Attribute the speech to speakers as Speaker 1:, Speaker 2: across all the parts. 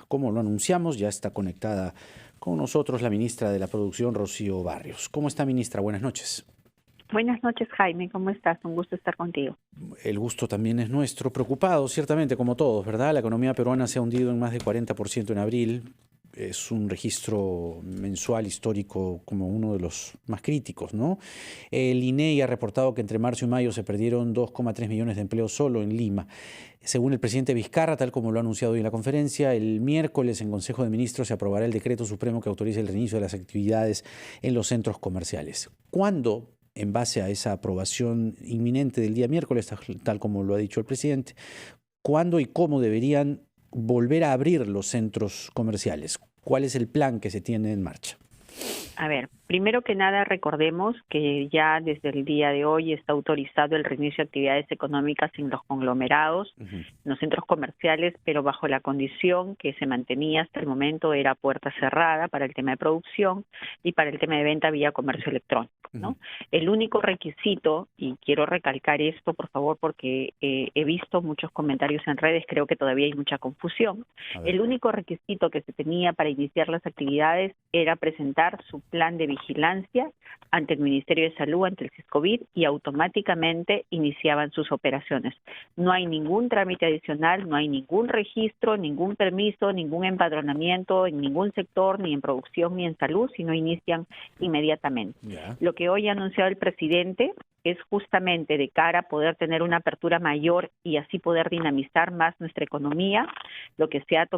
Speaker 1: Como lo anunciamos, ya está conectada con nosotros la ministra de la Producción, Rocío Barrios. ¿Cómo está, ministra? Buenas noches.
Speaker 2: Buenas noches, Jaime. ¿Cómo estás? Un gusto estar contigo.
Speaker 1: El gusto también es nuestro. Preocupados, ciertamente, como todos, ¿verdad? La economía peruana se ha hundido en más de 40% en abril. Es un registro mensual histórico como uno de los más críticos, ¿no? El INEGI ha reportado que entre marzo y mayo se perdieron 2,3 millones de empleos solo en Lima. Según el presidente Vizcarra, tal como lo ha anunciado hoy en la conferencia, el miércoles en Consejo de Ministros se aprobará el decreto supremo que autoriza el reinicio de las actividades en los centros comerciales. ¿Cuándo, en base a esa aprobación inminente del día miércoles, tal como lo ha dicho el presidente, cuándo y cómo deberían volver a abrir los centros comerciales? ¿Cuál es el plan que se tiene en marcha?
Speaker 2: A ver, primero que nada recordemos que ya desde el día de hoy está autorizado el reinicio de actividades económicas en los conglomerados, en los centros comerciales, pero bajo la condición que se mantenía hasta el momento era puerta cerrada para el tema de producción y para el tema de venta vía comercio electrónico, ¿no? El único requisito, y quiero recalcar esto por favor porque he visto muchos comentarios en redes, creo que todavía hay mucha confusión, el único requisito que se tenía para iniciar las actividades era presentar su plan de vigilancia ante el Ministerio de Salud, ante el SISCOVID, y automáticamente iniciaban sus operaciones. No hay ningún trámite adicional, no hay ningún registro, ningún permiso, ningún empadronamiento en ningún sector, ni en producción ni en salud, sino inician inmediatamente. Lo que hoy ha anunciado el presidente es justamente de cara a poder tener una apertura mayor y así poder dinamizar más nuestra economía. Lo que se ha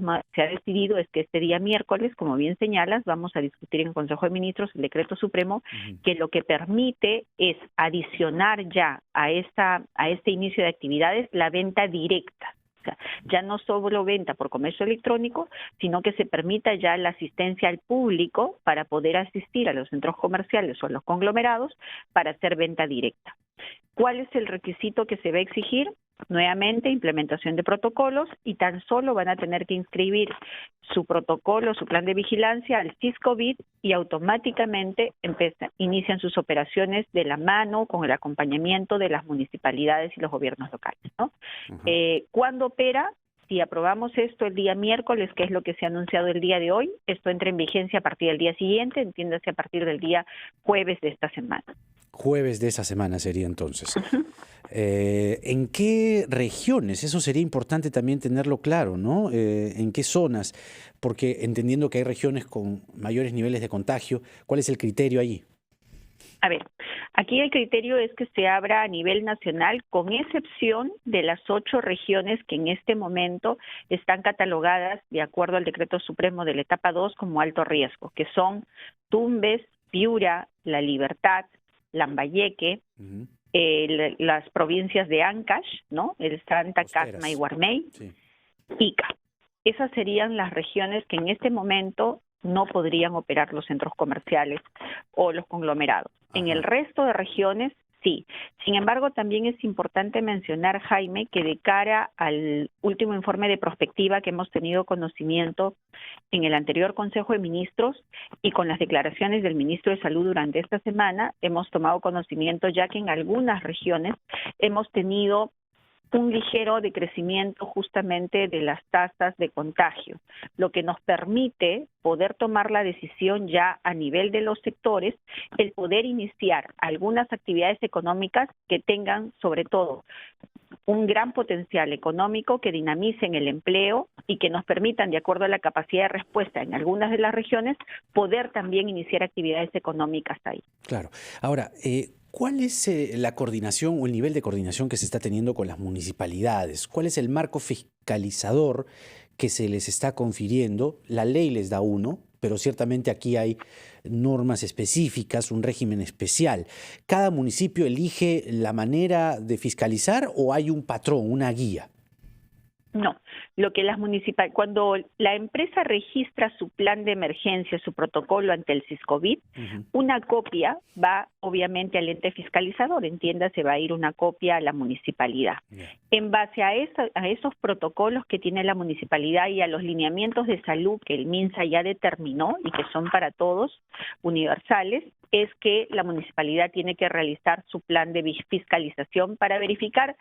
Speaker 2: decidido es que este día miércoles, como bien señalas, vamos a discutir en el Consejo de Ministros el decreto supremo que lo que permite es adicionar ya a este inicio de actividades la venta directa. Ya no solo venta por comercio electrónico, sino que se permita ya la asistencia al público para poder asistir a los centros comerciales o a los conglomerados para hacer venta directa. ¿Cuál es el requisito que se va a exigir? Nuevamente, implementación de protocolos y tan solo van a tener que inscribir su protocolo, su plan de vigilancia al SISCOVID y automáticamente inician sus operaciones de la mano con el acompañamiento de las municipalidades y los gobiernos locales, ¿no? ¿Cuándo opera? Si aprobamos esto el día miércoles, que es lo que se ha anunciado el día de hoy, esto entra en vigencia a partir del día siguiente, entiéndase a partir del día jueves de esta semana.
Speaker 1: Jueves de esa semana sería entonces. ¿En qué regiones? Eso sería importante también tenerlo claro, ¿no? ¿En qué zonas? Porque entendiendo que hay regiones con mayores niveles de contagio, ¿cuál es el criterio allí?
Speaker 2: A ver, aquí el criterio es que se abra a nivel nacional, con excepción de las 8 regiones que en este momento están catalogadas de acuerdo al decreto supremo de la etapa 2 como alto riesgo, que son Tumbes, Piura, La Libertad, Lambayeque, las provincias de Ancash, ¿no? El Santa, Casma y Guarmey, Ica. Esas serían las regiones que en este momento no podrían operar los centros comerciales o los conglomerados. En el resto de regiones, sí. Sin embargo, también es importante mencionar, Jaime, que de cara al último informe de prospectiva que hemos tenido conocimiento en el anterior Consejo de Ministros y con las declaraciones del Ministro de Salud durante esta semana, hemos tomado conocimiento ya que en algunas regiones hemos tenido un ligero decrecimiento justamente de las tasas de contagio, lo que nos permite poder tomar la decisión ya a nivel de los sectores, el poder iniciar algunas actividades económicas que tengan sobre todo un gran potencial económico, que dinamicen el empleo y que nos permitan, de acuerdo a la capacidad de respuesta en algunas de las regiones, poder también iniciar actividades económicas ahí.
Speaker 1: Claro. Ahora, ¿cuál es la coordinación o el nivel de coordinación que se está teniendo con las municipalidades? ¿Cuál es el marco fiscalizador que se les está confiriendo? La ley les da uno, pero ciertamente aquí hay normas específicas, un régimen especial. ¿Cada municipio elige la manera de fiscalizar o hay un patrón, una guía?
Speaker 2: No, lo que cuando la empresa registra su plan de emergencia, su protocolo ante el SISCOVID, una copia va obviamente al ente fiscalizador, entiéndase, va a ir una copia a la municipalidad. En base a esos protocolos que tiene la municipalidad y a los lineamientos de salud que el MINSA ya determinó y que son para todos universales, es que la municipalidad tiene que realizar su plan de fiscalización para verificar.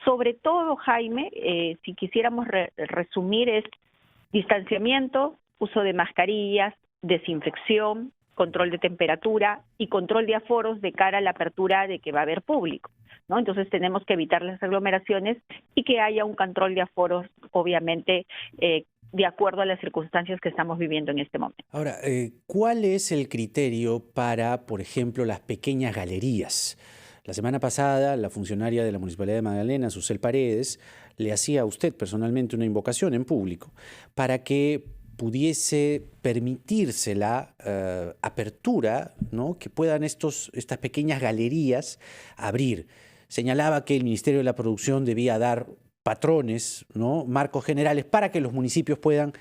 Speaker 2: Sobre todo, Jaime, si quisiéramos resumir, es Distanciamiento, uso de mascarillas, desinfección, control de temperatura y control de aforos de cara a la apertura de que va a haber público, ¿no? Entonces tenemos que evitar las aglomeraciones y que haya un control de aforos, obviamente, de acuerdo a las circunstancias que estamos viviendo en este momento.
Speaker 1: Ahora, ¿cuál es el criterio para, por ejemplo, las pequeñas galerías? La semana pasada, la funcionaria de la Municipalidad de Magdalena, Susel Paredes, le hacía a usted personalmente una invocación en público para que pudiese permitirse la apertura, ¿no?, que puedan estas pequeñas galerías abrir. Señalaba que el Ministerio de la Producción debía dar patrones, ¿no?, marcos generales para que los municipios puedan,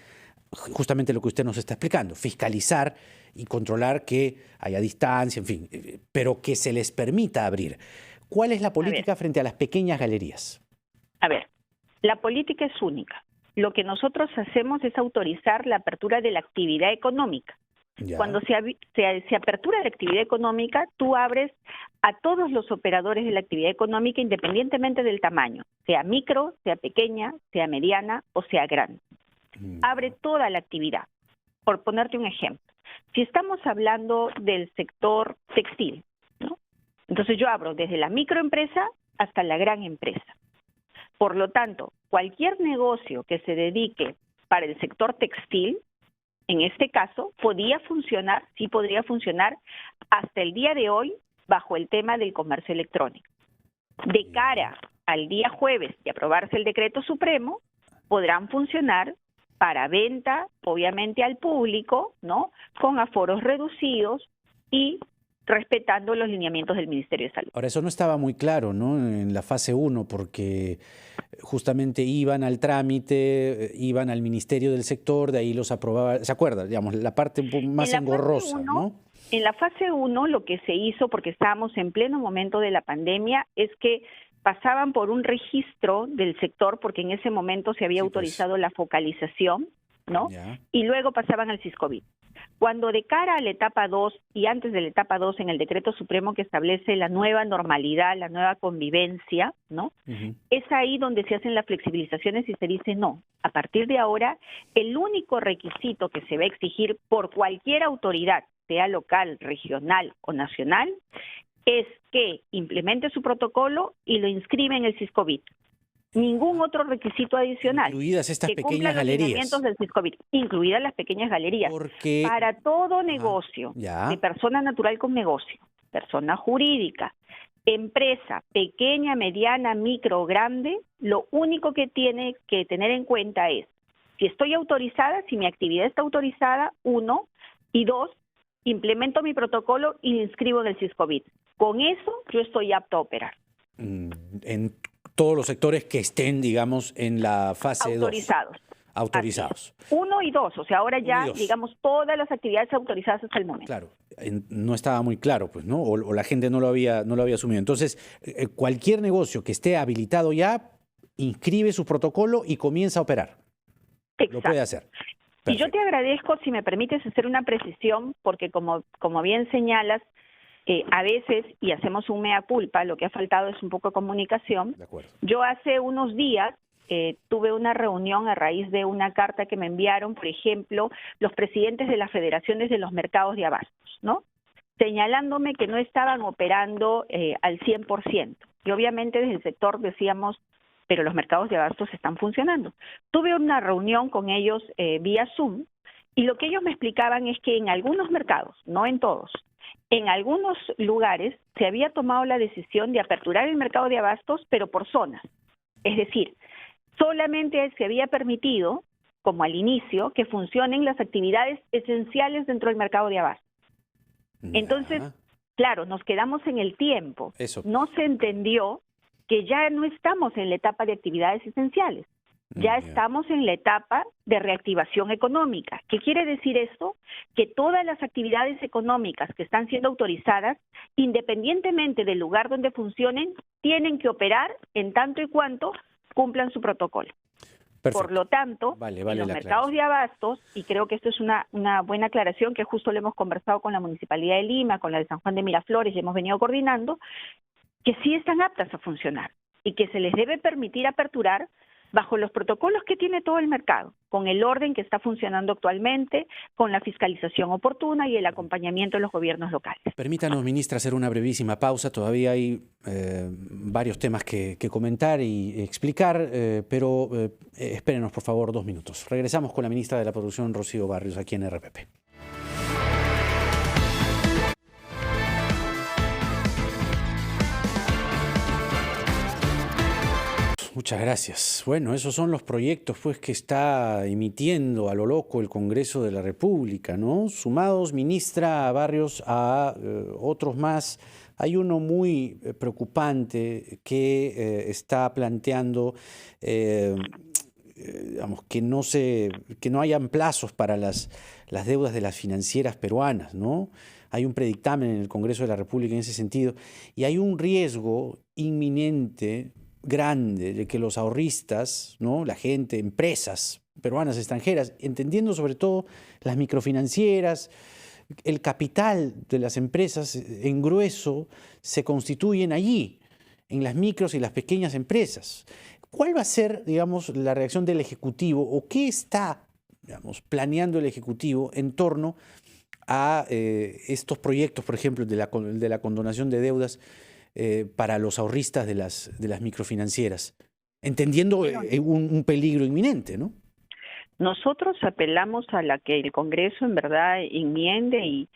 Speaker 1: justamente lo que usted nos está explicando, fiscalizar y controlar que haya distancia, en fin, pero que se les permita abrir. ¿Cuál es la política frente a las pequeñas galerías?
Speaker 2: A ver, la política es única. Lo que nosotros hacemos es autorizar la apertura de la actividad económica.
Speaker 1: Ya.
Speaker 2: Cuando se apertura la actividad económica, tú abres a todos los operadores de la actividad económica independientemente del tamaño, sea micro, sea pequeña, sea mediana o sea grande. Abre toda la actividad. Por ponerte un ejemplo, si estamos hablando del sector textil, ¿no?, entonces yo abro desde la microempresa hasta la gran empresa. Por lo tanto, cualquier negocio que se dedique para el sector textil, en este caso, podría funcionar hasta el día de hoy bajo el tema del comercio electrónico. De cara al día jueves de aprobarse el decreto supremo, podrán funcionar para venta, obviamente al público, ¿no?, con aforos reducidos y respetando los lineamientos del Ministerio de Salud.
Speaker 1: Ahora, eso no estaba muy claro, ¿no?, en la fase 1, porque justamente iban al trámite, iban al Ministerio del Sector, de ahí los aprobaba, ¿se acuerda? Digamos, la parte más engorrosa, ¿no?
Speaker 2: En la fase 1 lo que se hizo, porque estábamos en pleno momento de la pandemia, es que pasaban por un registro del sector, porque en ese momento se había autorizado la focalización, ¿no?
Speaker 1: Ya.
Speaker 2: Y luego pasaban al SISCOVID. Cuando de cara a la etapa 2 y antes de la etapa 2 en el decreto supremo que establece la nueva normalidad, la nueva convivencia, ¿no? Es ahí donde se hacen las flexibilizaciones y se dice no. A partir de ahora, el único requisito que se va a exigir por cualquier autoridad, sea local, regional o nacional, es que implemente su protocolo y lo inscribe en el SISCOVID. Ningún otro requisito adicional.
Speaker 1: Incluidas estas
Speaker 2: que
Speaker 1: pequeñas galerías.
Speaker 2: Los lineamientos del SISCOVID, incluidas las pequeñas galerías.
Speaker 1: Porque
Speaker 2: para todo negocio, de persona natural con negocio, persona jurídica, empresa, pequeña, mediana, micro, grande, lo único que tiene que tener en cuenta es si estoy autorizada, si mi actividad está autorizada, 1, y 2, implemento mi protocolo y lo inscribo en el SISCOVID. Con eso yo estoy apto a operar.
Speaker 1: En todos los sectores que estén, digamos, en la fase 2. Autorizados.
Speaker 2: 1 y 2, o sea, ahora ya, digamos, todas las actividades autorizadas hasta el momento.
Speaker 1: Claro, no estaba muy claro, pues, ¿no? O la gente no lo había asumido. Entonces, cualquier negocio que esté habilitado ya, inscribe su protocolo y comienza a operar. Exacto. Lo puede hacer. Perfecto.
Speaker 2: Y yo te agradezco, si me permites hacer una precisión, porque como bien señalas, a veces, y hacemos un mea culpa, lo que ha faltado es un poco de comunicación.
Speaker 1: De acuerdo.
Speaker 2: Yo hace unos días tuve una reunión a raíz de una carta que me enviaron, por ejemplo, los presidentes de las federaciones de los mercados de abastos, ¿no?, señalándome que no estaban operando al 100%. Y obviamente desde el sector decíamos, pero los mercados de abastos están funcionando. Tuve una reunión con ellos vía Zoom, y lo que ellos me explicaban es que en algunos mercados, no en todos, en algunos lugares se había tomado la decisión de aperturar el mercado de abastos, pero por zonas. Es decir, solamente se había permitido, como al inicio, que funcionen las actividades esenciales dentro del mercado de abastos. Entonces, claro, nos quedamos en el tiempo. No se entendió que ya no estamos en la etapa de actividades esenciales. Ya estamos en la etapa de reactivación económica. ¿Qué quiere decir esto? Que todas las actividades económicas que están siendo autorizadas, independientemente del lugar donde funcionen, tienen que operar en tanto y cuanto cumplan su protocolo. Perfecto. Por lo tanto, en los mercados de abastos, y creo que esto es una buena aclaración, que justo lo hemos conversado con la Municipalidad de Lima, con la de San Juan de Miraflores, y hemos venido coordinando, que sí están aptas a funcionar y que se les debe permitir aperturar bajo los protocolos que tiene todo el mercado, con el orden que está funcionando actualmente, con la fiscalización oportuna y el acompañamiento de los gobiernos locales.
Speaker 1: Permítanos, ministra, hacer una brevísima pausa. Todavía hay varios temas que comentar y explicar, pero espérenos, por favor, 2 minutos. Regresamos con la ministra de la Producción, Rocío Barrios, aquí en RPP. Muchas gracias. Bueno, esos son los proyectos pues que está emitiendo a lo loco el Congreso de la República, ¿no? Sumados, ministra Barrios, a otros más. Hay uno muy preocupante que está planteando digamos, que no hayan plazos para las deudas de las financieras peruanas, ¿no? Hay un predictamen en el Congreso de la República en ese sentido y hay un riesgo inminente grande de que los ahorristas, ¿no? La gente, empresas peruanas, extranjeras, entendiendo sobre todo las microfinancieras, el capital de las empresas en grueso se constituyen allí, en las micros y las pequeñas empresas. ¿Cuál va a ser, digamos, la reacción del Ejecutivo o qué está, digamos, planeando el Ejecutivo en torno a estos proyectos, por ejemplo, de la condonación de deudas para los ahorristas de las microfinancieras, entendiendo un peligro inminente, ¿no?
Speaker 2: Nosotros apelamos a la que el Congreso en verdad enmiende y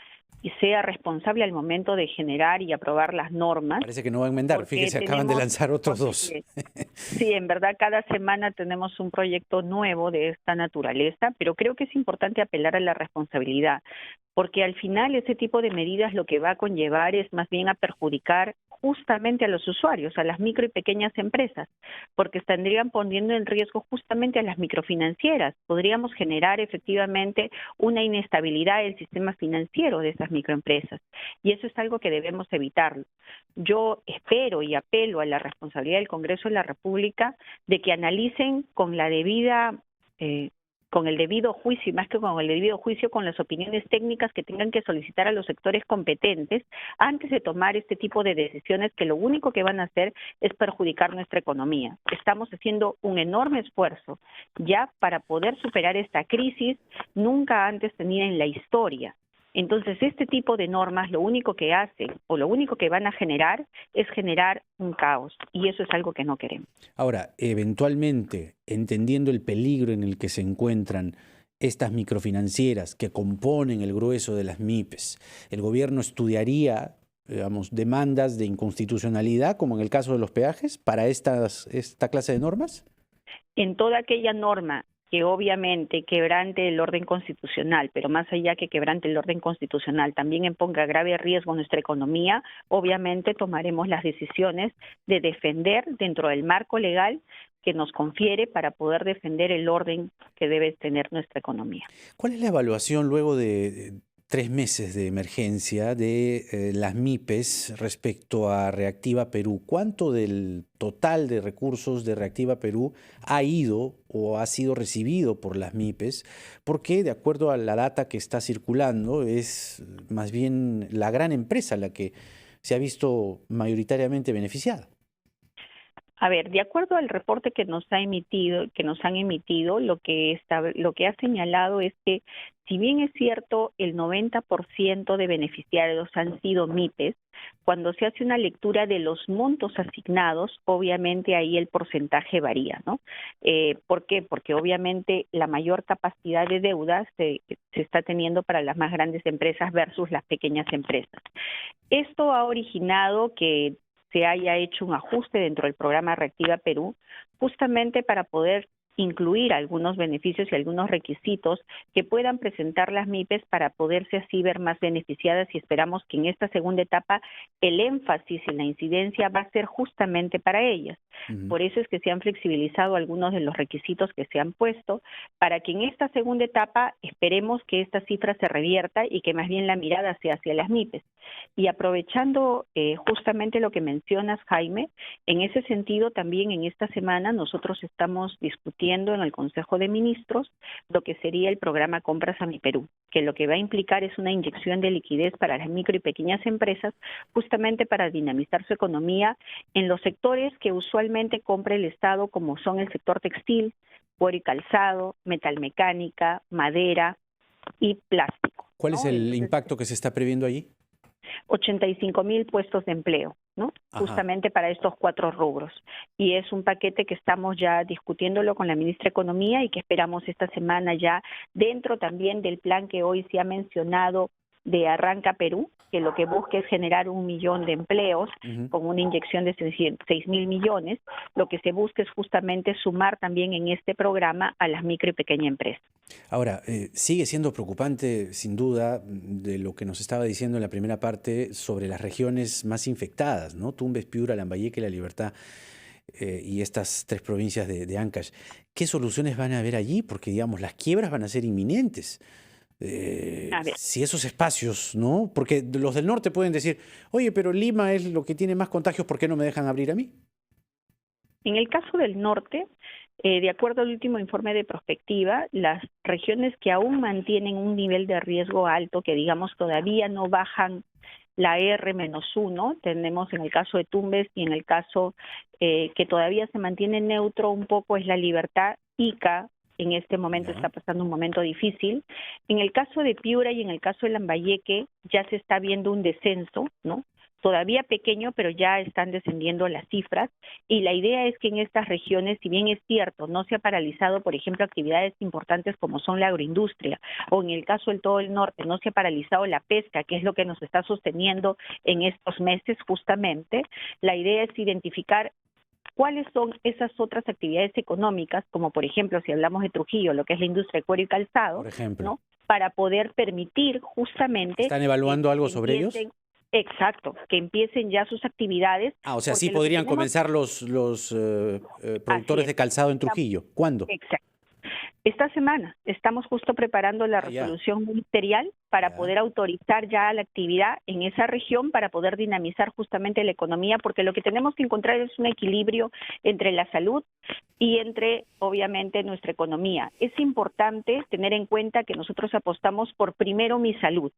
Speaker 2: sea responsable al momento de generar y aprobar las normas.
Speaker 1: Parece que no va a enmendar, fíjese, acaban de lanzar otros dos.
Speaker 2: Sí, en verdad cada semana tenemos un proyecto nuevo de esta naturaleza, pero creo que es importante apelar a la responsabilidad, porque al final ese tipo de medidas lo que va a conllevar es más bien a perjudicar justamente a los usuarios, a las micro y pequeñas empresas, porque estarían poniendo en riesgo justamente a las microfinancieras. Podríamos generar efectivamente una inestabilidad del sistema financiero de esas microempresas, y eso es algo que debemos evitarlo. Yo espero y apelo a la responsabilidad del Congreso de la República de que analicen con la debida con el debido juicio, y más que con el debido juicio, con las opiniones técnicas que tengan que solicitar a los sectores competentes antes de tomar este tipo de decisiones que lo único que van a hacer es perjudicar nuestra economía. Estamos haciendo un enorme esfuerzo ya para poder superar esta crisis nunca antes tenida en la historia. Entonces, este tipo de normas lo único que hacen o lo único que van a generar es generar un caos, y eso es algo que no queremos.
Speaker 1: Ahora, eventualmente, entendiendo el peligro en el que se encuentran estas microfinancieras que componen el grueso de las MIPES, ¿el gobierno estudiaría, digamos, demandas de inconstitucionalidad, como en el caso de los peajes, para esta clase de normas?
Speaker 2: En toda aquella norma que obviamente quebrante el orden constitucional, pero más allá que quebrante el orden constitucional, también ponga grave riesgo nuestra economía, obviamente tomaremos las decisiones de defender dentro del marco legal que nos confiere para poder defender el orden que debe tener nuestra economía.
Speaker 1: ¿Cuál es la evaluación luego de 3 meses de emergencia de las MIPES respecto a Reactiva Perú? ¿Cuánto del total de recursos de Reactiva Perú ha ido o ha sido recibido por las MIPES? Porque de acuerdo a la data que está circulando es más bien la gran empresa la que se ha visto mayoritariamente beneficiada.
Speaker 2: A ver, de acuerdo al reporte que nos han emitido, lo que ha señalado es que si bien es cierto el 90% de beneficiarios han sido MIPES, cuando se hace una lectura de los montos asignados, obviamente ahí el porcentaje varía, ¿no? ¿Por qué? Porque obviamente la mayor capacidad de deuda se está teniendo para las más grandes empresas versus las pequeñas empresas. Esto ha originado que se haya hecho un ajuste dentro del programa Reactiva Perú, justamente para poder incluir algunos beneficios y algunos requisitos que puedan presentar las MIPES para poderse así ver más beneficiadas, y esperamos que en esta segunda etapa el énfasis en la incidencia va a ser justamente para ellas. Por eso es que se han flexibilizado algunos de los requisitos que se han puesto, para que en esta segunda etapa esperemos que esta cifra se revierta y que más bien la mirada sea hacia las MIPES. Y aprovechando justamente lo que mencionas, Jaime, en ese sentido también en esta semana nosotros estamos discutiendo discutiendo en el Consejo de Ministros lo que sería el programa Compras a mi Perú, que lo que va a implicar es una inyección de liquidez para las micro y pequeñas empresas, justamente para dinamizar su economía en los sectores que usualmente compra el Estado, como son el sector textil, cuero y calzado, metalmecánica, madera y plástico,
Speaker 1: ¿Cuál
Speaker 2: ¿no?
Speaker 1: es el
Speaker 2: Entonces,
Speaker 1: impacto que se está previendo allí?
Speaker 2: 85.000 puestos de empleo, ¿no?
Speaker 1: Ajá.
Speaker 2: Justamente para estos 4 rubros. Y es un paquete que estamos ya discutiéndolo con la ministra de Economía y que esperamos esta semana ya, dentro también del plan que hoy se ha mencionado de Arranca Perú, que lo que busca es generar 1 millón de empleos con una inyección de 6.000 millones. Lo que se busca es justamente sumar también en este programa a las micro y pequeñas empresas.
Speaker 1: Ahora, sigue siendo preocupante, sin duda, de lo que nos estaba diciendo en la primera parte sobre las regiones más infectadas, ¿no? Tumbes, Piura, Lambayeque, La Libertad y estas 3 provincias de Ancash. ¿Qué soluciones van a haber allí? Porque, digamos, las quiebras van a ser inminentes.
Speaker 2: A ver.
Speaker 1: Si esos espacios, ¿no? Porque los del norte pueden decir, oye, pero Lima es lo que tiene más contagios, ¿por qué no me dejan abrir a mí?
Speaker 2: En el caso del norte, de acuerdo al último informe de prospectiva, las regiones que aún mantienen un nivel de riesgo alto, que digamos todavía no bajan la R-1, tenemos en el caso de Tumbes y en el caso que todavía se mantiene neutro un poco es La Libertad. Ica en este momento está pasando un momento difícil. En el caso de Piura y en el caso de Lambayeque ya se está viendo un descenso, ¿no? Todavía pequeño, pero ya están descendiendo las cifras, y la idea es que en estas regiones, si bien es cierto, no se ha paralizado, por ejemplo, actividades importantes como son la agroindustria, o en el caso del todo el norte, no se ha paralizado la pesca, que es lo que nos está sosteniendo en estos meses justamente, la idea es identificar cuáles son esas otras actividades económicas, como por ejemplo, si hablamos de Trujillo, lo que es la industria de cuero y calzado,
Speaker 1: por ejemplo,
Speaker 2: ¿no? Para poder permitir justamente...
Speaker 1: ¿Están evaluando algo sobre ellos?
Speaker 2: Exacto, que empiecen ya sus actividades.
Speaker 1: O sea, sí podrían comenzar los productores de calzado en Trujillo. ¿Cuándo?
Speaker 2: Exacto. Esta semana estamos justo preparando la resolución ministerial para poder autorizar ya la actividad en esa región para poder dinamizar justamente la economía, porque lo que tenemos que encontrar es un equilibrio entre la salud y entre, obviamente, nuestra economía. Es importante tener en cuenta que nosotros apostamos por primero mi salud.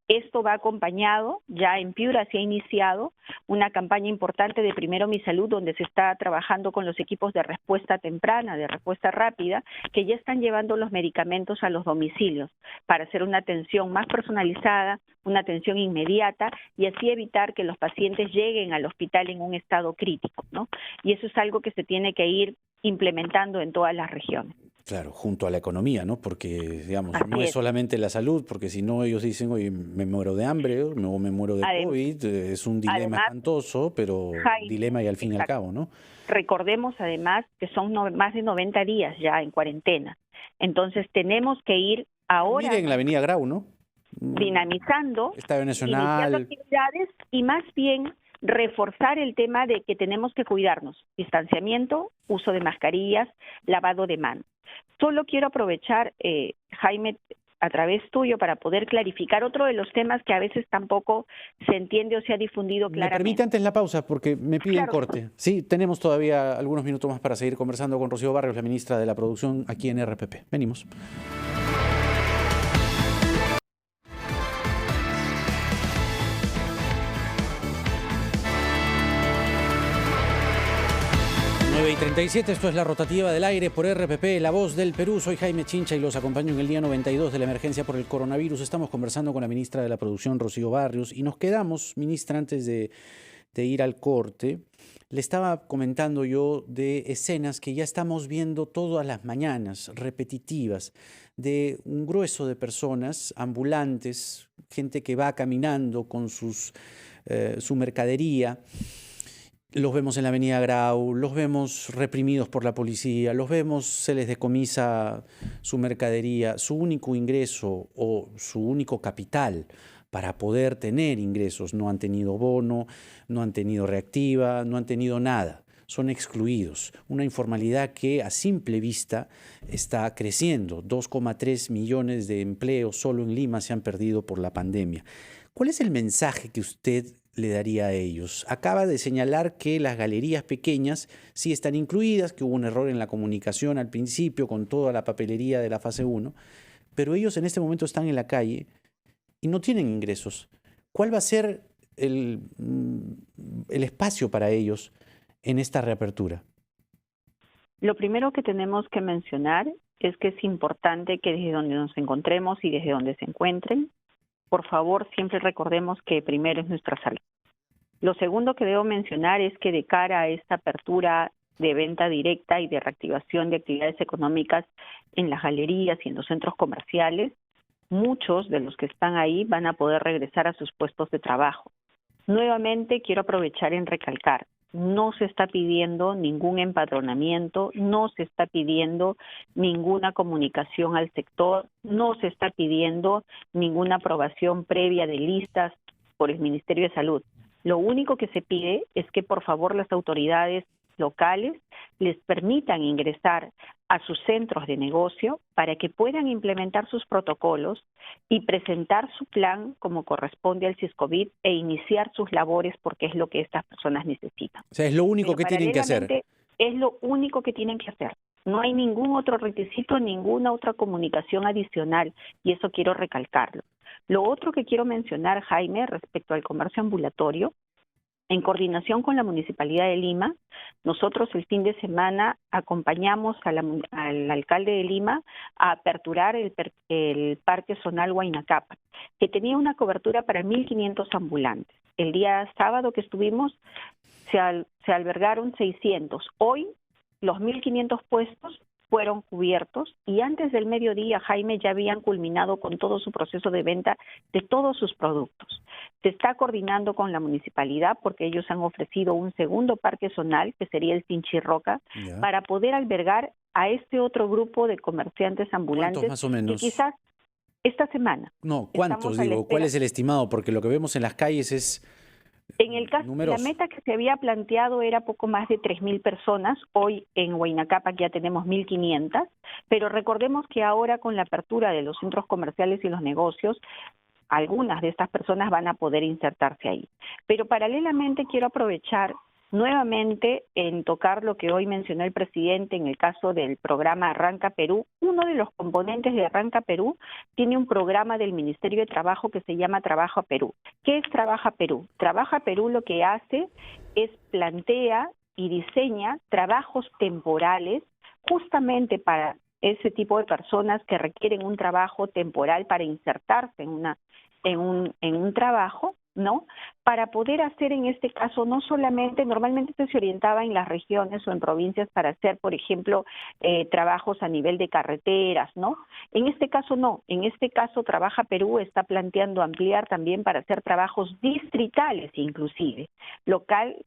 Speaker 2: Esto va acompañado, ya en Piura se ha iniciado una campaña importante de primero mi salud, donde se está trabajando con los equipos de respuesta temprana, de respuesta rápida, que ya están llevando los medicamentos a los domicilios para hacer una atención más personalizada, una atención inmediata y así evitar que los pacientes lleguen al hospital en un estado crítico, ¿no? Y eso es algo que se tiene que ir implementando en todas las regiones.
Speaker 1: Claro, junto a la economía, ¿no? Porque, digamos, no es solamente la salud, porque si no ellos dicen, oye, me muero de hambre o me muero de COVID, es un dilema espantoso, pero dilema y al fin y al cabo, ¿no?
Speaker 2: Recordemos además que son más de 90 días ya en cuarentena, entonces tenemos que ir ahora...
Speaker 1: Miren la avenida Grau, ¿no?
Speaker 2: Dinamizando,
Speaker 1: Estadio Nacional,
Speaker 2: iniciando actividades y más bien reforzar el tema de que tenemos que cuidarnos, distanciamiento, uso de mascarillas, lavado de manos. Solo quiero aprovechar, Jaime, a través tuyo, para poder clarificar otro de los temas que a veces tampoco se entiende o se ha difundido claramente.
Speaker 1: Me permite antes la pausa, porque me piden corte. Sí, tenemos todavía algunos minutos más para seguir conversando con Rocío Barrios, la ministra de la Producción, aquí en RPP. Venimos. Y 37, esto es La Rotativa del Aire por RPP, La Voz del Perú. Soy Jaime Chincha y los acompaño en el día 92 de la emergencia por el coronavirus. Estamos conversando con la ministra de la Producción, Rocío Barrios, y nos quedamos, ministra, antes de ir al corte, le estaba comentando yo de escenas que ya estamos viendo todas las mañanas, repetitivas, de un grueso de personas, ambulantes, gente que va caminando con su mercadería. Los vemos en la avenida Grau, los vemos reprimidos por la policía, los vemos, se les decomisa su mercadería, su único ingreso o su único capital para poder tener ingresos. No han tenido bono, no han tenido reactiva, no han tenido nada. Son excluidos. Una informalidad que a simple vista está creciendo. 2,3 millones de empleos solo en Lima se han perdido por la pandemia. ¿Cuál es el mensaje que usted le daría a ellos? Acaba de señalar que las galerías pequeñas sí están incluidas, que hubo un error en la comunicación al principio con toda la papelería de la fase 1, pero ellos en este momento están en la calle y no tienen ingresos. ¿Cuál va a ser el espacio para ellos en esta reapertura?
Speaker 2: Lo primero que tenemos que mencionar es que es importante que desde donde nos encontremos y desde donde se encuentren, por favor, siempre recordemos que primero es nuestra salud. Lo segundo que debo mencionar es que de cara a esta apertura de venta directa y de reactivación de actividades económicas en las galerías y en los centros comerciales, muchos de los que están ahí van a poder regresar a sus puestos de trabajo. Nuevamente quiero aprovechar en recalcar, no se está pidiendo ningún empadronamiento, no se está pidiendo ninguna comunicación al sector, no se está pidiendo ninguna aprobación previa de listas por el Ministerio de Salud. Lo único que se pide es que por favor las autoridades locales les permitan ingresar a sus centros de negocio para que puedan implementar sus protocolos y presentar su plan como corresponde al SISCOVID e iniciar sus labores porque es lo que estas personas necesitan.
Speaker 1: O sea, es lo único que tienen que hacer.
Speaker 2: Es lo único que tienen que hacer. No hay ningún otro requisito, ninguna otra comunicación adicional y eso quiero recalcarlo. Lo otro que quiero mencionar, Jaime, respecto al comercio ambulatorio, en coordinación con la Municipalidad de Lima, nosotros el fin de semana acompañamos al alcalde de Lima a aperturar el Parque Zonal Huayna Cápac, que tenía una cobertura para 1.500 ambulantes. El día sábado que estuvimos se albergaron 600. Hoy los 1.500 puestos fueron cubiertos y antes del mediodía, Jaime, ya habían culminado con todo su proceso de venta de todos sus productos. Se está coordinando con la municipalidad porque ellos han ofrecido un segundo parque zonal, que sería el Pinchirroca, para poder albergar a este otro grupo de comerciantes ambulantes.
Speaker 1: ¿Cuántos más o menos?
Speaker 2: Que quizás esta semana.
Speaker 1: No, ¿cuántos digo? ¿Cuál es el estimado? Porque lo que vemos en las calles es
Speaker 2: en el caso,
Speaker 1: numeroso.
Speaker 2: La meta que se había planteado era poco más de 3.000 personas. Hoy en Huayna Cápac ya tenemos 1.500, pero recordemos que ahora con la apertura de los centros comerciales y los negocios, algunas de estas personas van a poder insertarse ahí. Pero paralelamente quiero aprovechar nuevamente en tocar lo que hoy mencionó el presidente en el caso del programa Arranca Perú. Uno de los componentes de Arranca Perú tiene un programa del Ministerio de Trabajo que se llama Trabaja Perú. ¿Qué es Trabaja Perú? Trabaja Perú lo que hace es plantea y diseña trabajos temporales justamente para ese tipo de personas que requieren un trabajo temporal para insertarse en un trabajo, ¿no? Para poder hacer en este caso no solamente, normalmente se orientaba en las regiones o en provincias para hacer, por ejemplo, trabajos a nivel de carreteras, ¿no? En este caso no, en este caso Trabaja Perú está planteando ampliar también para hacer trabajos distritales inclusive, lo cual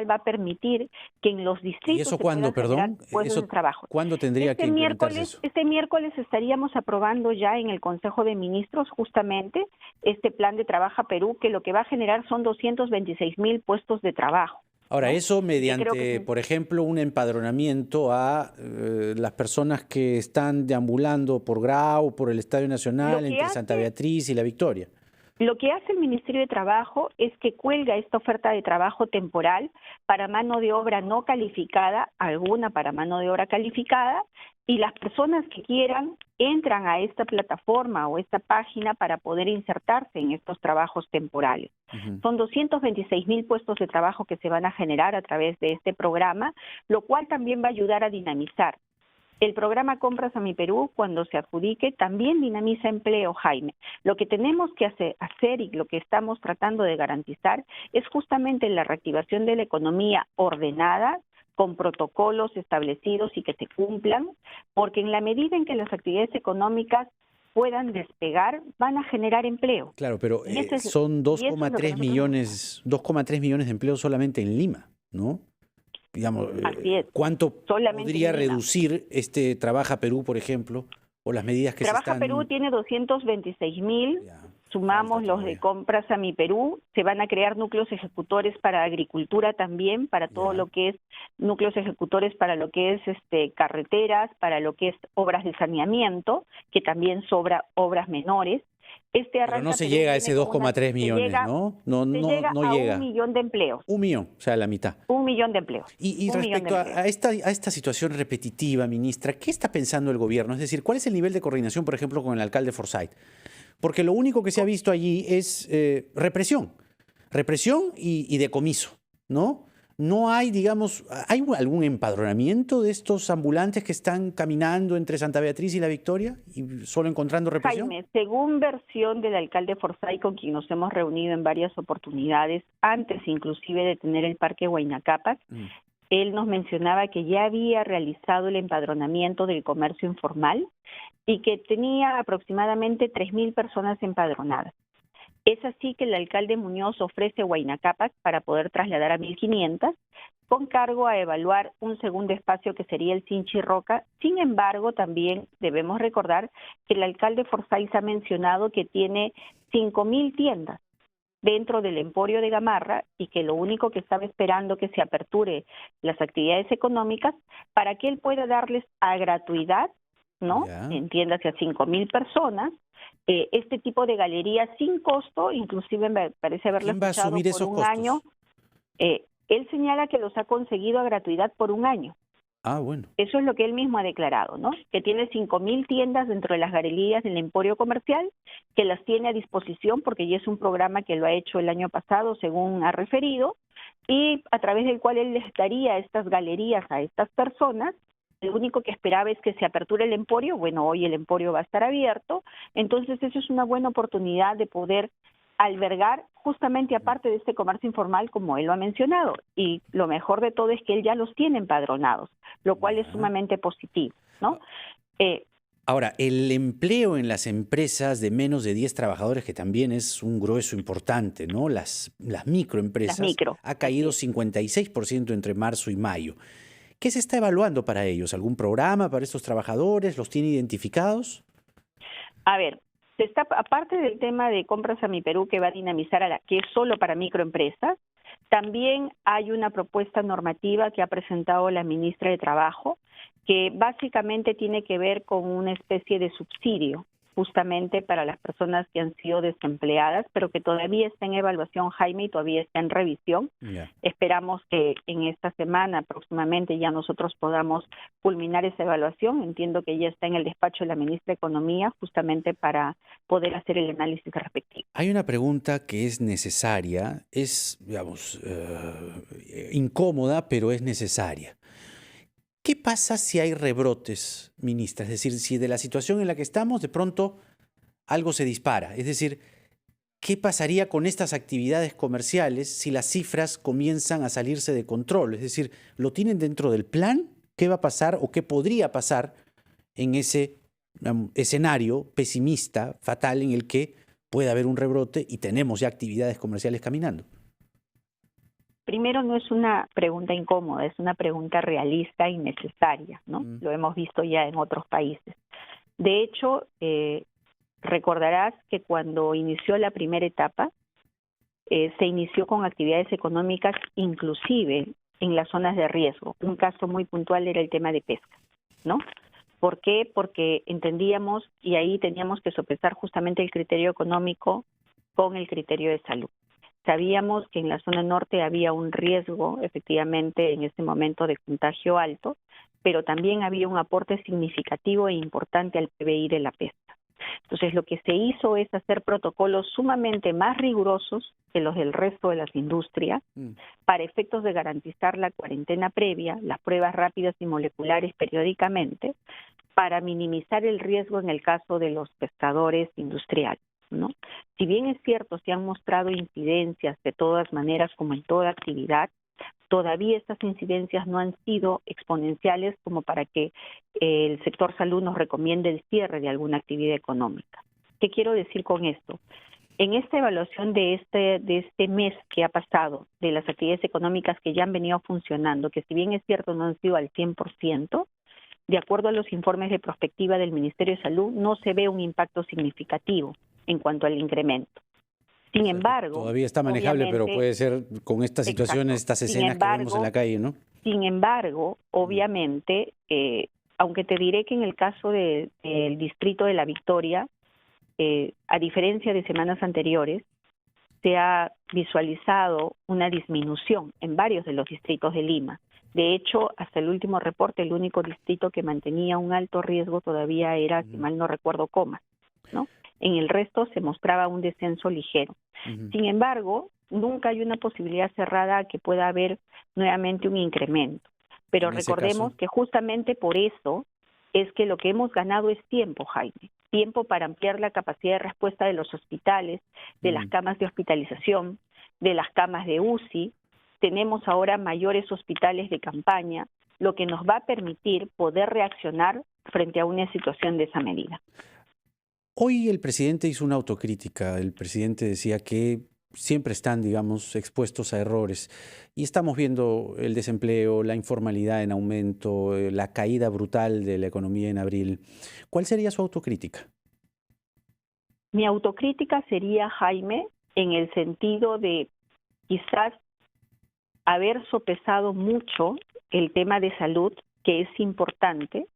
Speaker 2: va a permitir que en los distritos...
Speaker 1: ¿Y eso cuándo, perdón?
Speaker 2: Eso, trabajo.
Speaker 1: ¿Cuándo tendría que implementarse eso?
Speaker 2: Este miércoles estaríamos aprobando ya en el Consejo de Ministros justamente este plan de Trabaja Perú, que lo que va a generar son 226.000 puestos de trabajo.
Speaker 1: Ahora,
Speaker 2: ¿no?
Speaker 1: eso mediante, por ejemplo, un empadronamiento a las personas que están deambulando por Grau, por el Estadio Nacional, entre Santa Beatriz y La Victoria.
Speaker 2: Lo que hace el Ministerio de Trabajo es que cuelga esta oferta de trabajo temporal para mano de obra no calificada, alguna para mano de obra calificada, y las personas que quieran entran a esta plataforma o esta página para poder insertarse en estos trabajos temporales. Son 226.000 puestos de trabajo que se van a generar a través de este programa, lo cual también va a ayudar a dinamizar. El programa Compras a mi Perú, cuando se adjudique, también dinamiza empleo, Jaime. Lo que tenemos que hacer y lo que estamos tratando de garantizar es justamente la reactivación de la economía ordenada, con protocolos establecidos y que se cumplan, porque en la medida en que las actividades económicas puedan despegar, van a generar empleo.
Speaker 1: Claro, pero son 2,3 millones de empleos solamente en Lima, ¿no? Digamos, ¿cuánto podría reducir Trabaja Perú, por ejemplo, o las medidas que
Speaker 2: Trabaja Perú tiene 226.000 sumamos los de Compras a Mi Perú, se van a crear núcleos ejecutores para agricultura también, para todo lo que es núcleos ejecutores para lo que es carreteras, para lo que es obras de saneamiento, que también sobra obras menores.
Speaker 1: Pero no se llega a ese 2,3 millones, ¿no? No llega.
Speaker 2: A 1 millón de empleos.
Speaker 1: 1 millón, o sea, la mitad.
Speaker 2: 1 millón de empleos.
Speaker 1: Y respecto a esta situación repetitiva, ministra, ¿qué está pensando el gobierno? Es decir, ¿cuál es el nivel de coordinación, por ejemplo, con el alcalde Forsyth? Porque lo único que se ha visto allí es represión y decomiso, ¿no? No hay, digamos, ¿hay algún empadronamiento de estos ambulantes que están caminando entre Santa Beatriz y La Victoria y solo encontrando represión?
Speaker 2: Jaime, según versión del alcalde Forsyth, con quien nos hemos reunido en varias oportunidades, antes inclusive de tener el Parque Huayna Capac, él nos mencionaba que ya había realizado el empadronamiento del comercio informal y que tenía aproximadamente 3.000 personas empadronadas. Es así que el alcalde Muñoz ofrece Huayna Capac para poder trasladar a 1.500, con cargo a evaluar un segundo espacio que sería el Sinchi Roca. Sin embargo, también debemos recordar que el alcalde Forsyth ha mencionado que tiene 5.000 tiendas dentro del Emporio de Gamarra y que lo único que estaba esperando que se aperture las actividades económicas para que él pueda darles a gratuidad, ¿no? Entiéndase, a 5.000 personas, este tipo de galerías sin costo, inclusive me parece haberlo escuchado por un año. Él señala que los ha conseguido a gratuidad por un año.
Speaker 1: Ah, bueno.
Speaker 2: Eso es lo que él mismo ha declarado, ¿no? Que tiene 5.000 tiendas dentro de las galerías del Emporio Comercial, que las tiene a disposición porque ya es un programa que lo ha hecho el año pasado, según ha referido, y a través del cual él les daría estas galerías a estas personas. Lo único que esperaba es que se aperture el Emporio. Bueno, hoy el Emporio va a estar abierto, entonces eso es una buena oportunidad de poder albergar justamente aparte de este comercio informal, como él lo ha mencionado, y lo mejor de todo es que él ya los tiene empadronados, lo cual es sumamente positivo, ¿no?
Speaker 1: Ahora, el empleo en las empresas de menos de 10 trabajadores, que también es un grueso importante, ¿no? Las microempresas, ha caído 56% entre marzo y mayo. ¿Qué se está evaluando para ellos? ¿Algún programa para estos trabajadores? ¿Los tiene identificados?
Speaker 2: A ver, aparte del tema de Compras a Mi Perú, que va a dinamizar que es solo para microempresas, también hay una propuesta normativa que ha presentado la ministra de Trabajo, que básicamente tiene que ver con una especie de subsidio justamente para las personas que han sido desempleadas, pero que todavía está en evaluación, Jaime, y todavía está en revisión. Esperamos que en esta semana próximamente ya nosotros podamos culminar esa evaluación. Entiendo que ya está en el despacho de la ministra de Economía justamente para poder hacer el análisis respectivo.
Speaker 1: Hay una pregunta que es necesaria, es, digamos, incómoda, pero es necesaria. ¿Qué pasa si hay rebrotes, ministra? Es decir, si de la situación en la que estamos de pronto algo se dispara. Es decir, ¿qué pasaría con estas actividades comerciales si las cifras comienzan a salirse de control? Es decir, ¿lo tienen dentro del plan? ¿Qué va a pasar o qué podría pasar en ese escenario pesimista, fatal, en el que puede haber un rebrote y tenemos ya actividades comerciales caminando?
Speaker 2: Primero, no es una pregunta incómoda, es una pregunta realista y necesaria, ¿no? Lo hemos visto ya en otros países. De hecho, recordarás que cuando inició la primera etapa, se inició con actividades económicas inclusive en las zonas de riesgo. Un caso muy puntual era el tema de pesca, ¿no? ¿Por qué? Porque entendíamos, y ahí teníamos que sopesar justamente el criterio económico con el criterio de salud. Sabíamos que en la zona norte había un riesgo, efectivamente, en ese momento de contagio alto, pero también había un aporte significativo e importante al PBI de la pesca. Entonces, lo que se hizo es hacer protocolos sumamente más rigurosos que los del resto de las industrias para efectos de garantizar la cuarentena previa, las pruebas rápidas y moleculares periódicamente, para minimizar el riesgo en el caso de los pescadores industriales, ¿no? Si bien es cierto, se han mostrado incidencias de todas maneras, como en toda actividad, todavía estas incidencias no han sido exponenciales como para que el sector salud nos recomiende el cierre de alguna actividad económica. ¿Qué quiero decir con esto? En esta evaluación de este mes que ha pasado, de las actividades económicas que ya han venido funcionando, que si bien es cierto no han sido al 100%, de acuerdo a los informes de prospectiva del Ministerio de Salud, no se ve un impacto significativo en cuanto al incremento. Sin embargo...
Speaker 1: Todavía está manejable, pero puede ser con estas situaciones, estas escenas que vemos en la calle, ¿no?
Speaker 2: Sin embargo, obviamente, aunque te diré que en el caso del distrito de La Victoria, a diferencia de semanas anteriores, se ha visualizado una disminución en varios de los distritos de Lima. De hecho, hasta el último reporte, el único distrito que mantenía un alto riesgo todavía era, si mal no recuerdo, Comas, ¿no? En el resto se mostraba un descenso ligero. Sin embargo, nunca hay una posibilidad cerrada a que pueda haber nuevamente un incremento. Pero recordemos que justamente por eso es que lo que hemos ganado es tiempo, Jaime. Tiempo para ampliar la capacidad de respuesta de los hospitales, de las camas de hospitalización, de las camas de UCI. Tenemos ahora mayores hospitales de campaña, lo que nos va a permitir poder reaccionar frente a una situación de esa medida.
Speaker 1: Hoy el presidente hizo una autocrítica. El presidente decía que siempre están, digamos, expuestos a errores. Y estamos viendo el desempleo, la informalidad en aumento, la caída brutal de la economía en abril. ¿Cuál sería su autocrítica?
Speaker 2: Mi autocrítica sería, Jaime, en el sentido de quizás haber sopesado mucho el tema de salud, que es importante,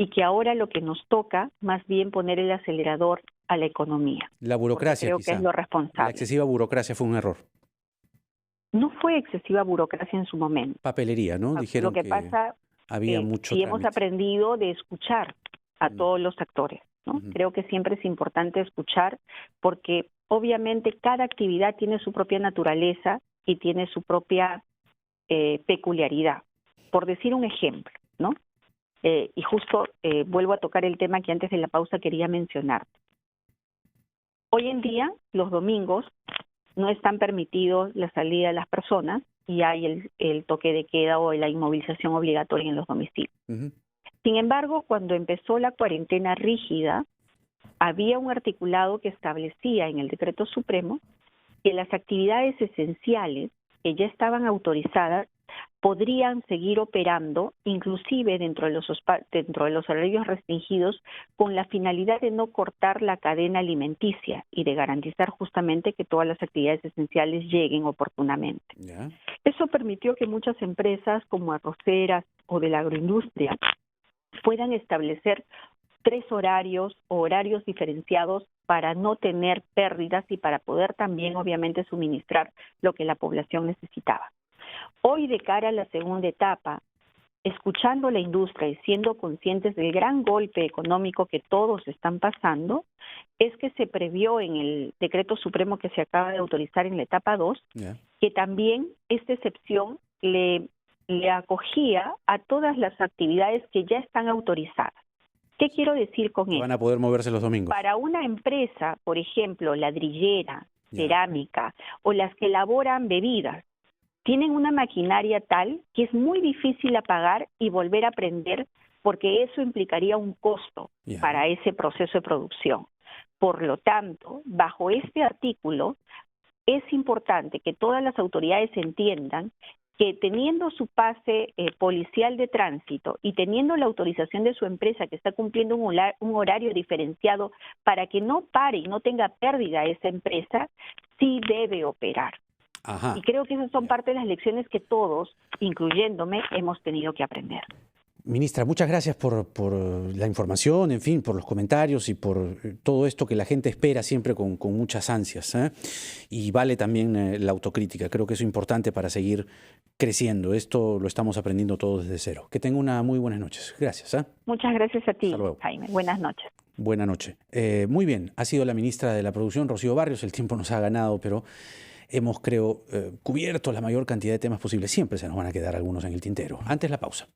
Speaker 2: y que ahora lo que nos toca, más bien poner el acelerador a la economía.
Speaker 1: La burocracia,
Speaker 2: creo
Speaker 1: quizá.
Speaker 2: Que es lo responsable.
Speaker 1: La excesiva burocracia fue un error.
Speaker 2: No fue excesiva burocracia en su momento.
Speaker 1: Papelería, ¿no? Dijeron
Speaker 2: lo que pasa,
Speaker 1: había mucho
Speaker 2: y hemos aprendido de escuchar a todos los actores, ¿no? Creo que siempre es importante escuchar, porque obviamente cada actividad tiene su propia naturaleza y tiene su propia peculiaridad. Por decir un ejemplo, ¿no? Y justo vuelvo a tocar el tema que antes de la pausa quería mencionar. Hoy en día, los domingos, no están permitidos la salida de las personas y hay el toque de queda o la inmovilización obligatoria en los domicilios. Sin embargo, cuando empezó la cuarentena rígida, había un articulado que establecía en el Decreto Supremo que las actividades esenciales que ya estaban autorizadas podrían seguir operando, inclusive dentro de los horarios restringidos, con la finalidad de no cortar la cadena alimenticia y de garantizar justamente que todas las actividades esenciales lleguen oportunamente. Eso permitió que muchas empresas como arroceras o de la agroindustria puedan establecer 3 horarios o horarios diferenciados para no tener pérdidas y para poder también, obviamente, suministrar lo que la población necesitaba. Hoy, de cara a la segunda etapa, escuchando la industria y siendo conscientes del gran golpe económico que todos están pasando, es que se previó en el Decreto Supremo que se acaba de autorizar en la etapa 2, que también esta excepción le acogía a todas las actividades que ya están autorizadas. ¿Qué quiero decir con esto?
Speaker 1: Van a poder moverse los domingos.
Speaker 2: Para una empresa, por ejemplo, ladrillera, cerámica o las que elaboran bebidas, tienen una maquinaria tal que es muy difícil apagar y volver a prender porque eso implicaría un costo para ese proceso de producción. Por lo tanto, bajo este artículo, es importante que todas las autoridades entiendan que teniendo su pase policial de tránsito y teniendo la autorización de su empresa que está cumpliendo un horario diferenciado para que no pare y no tenga pérdida esa empresa, sí debe operar. Y creo que esas son parte de las lecciones que todos, incluyéndome, hemos tenido que aprender.
Speaker 1: Ministra, muchas gracias por la información, en fin, por los comentarios y por todo esto que la gente espera siempre con muchas ansias, ¿eh? Y vale también la autocrítica. Creo que eso es importante para seguir creciendo. Esto lo estamos aprendiendo todos desde cero. Que tenga una muy buenas noches. Gracias.
Speaker 2: Muchas gracias a ti, Jaime. Buenas noches.
Speaker 1: Buenas noches. Muy bien. Ha sido la ministra de la Producción, Rocío Barrios. El tiempo nos ha ganado, pero hemos, creo, cubierto la mayor cantidad de temas posibles. Siempre se nos van a quedar algunos en el tintero. Antes la pausa.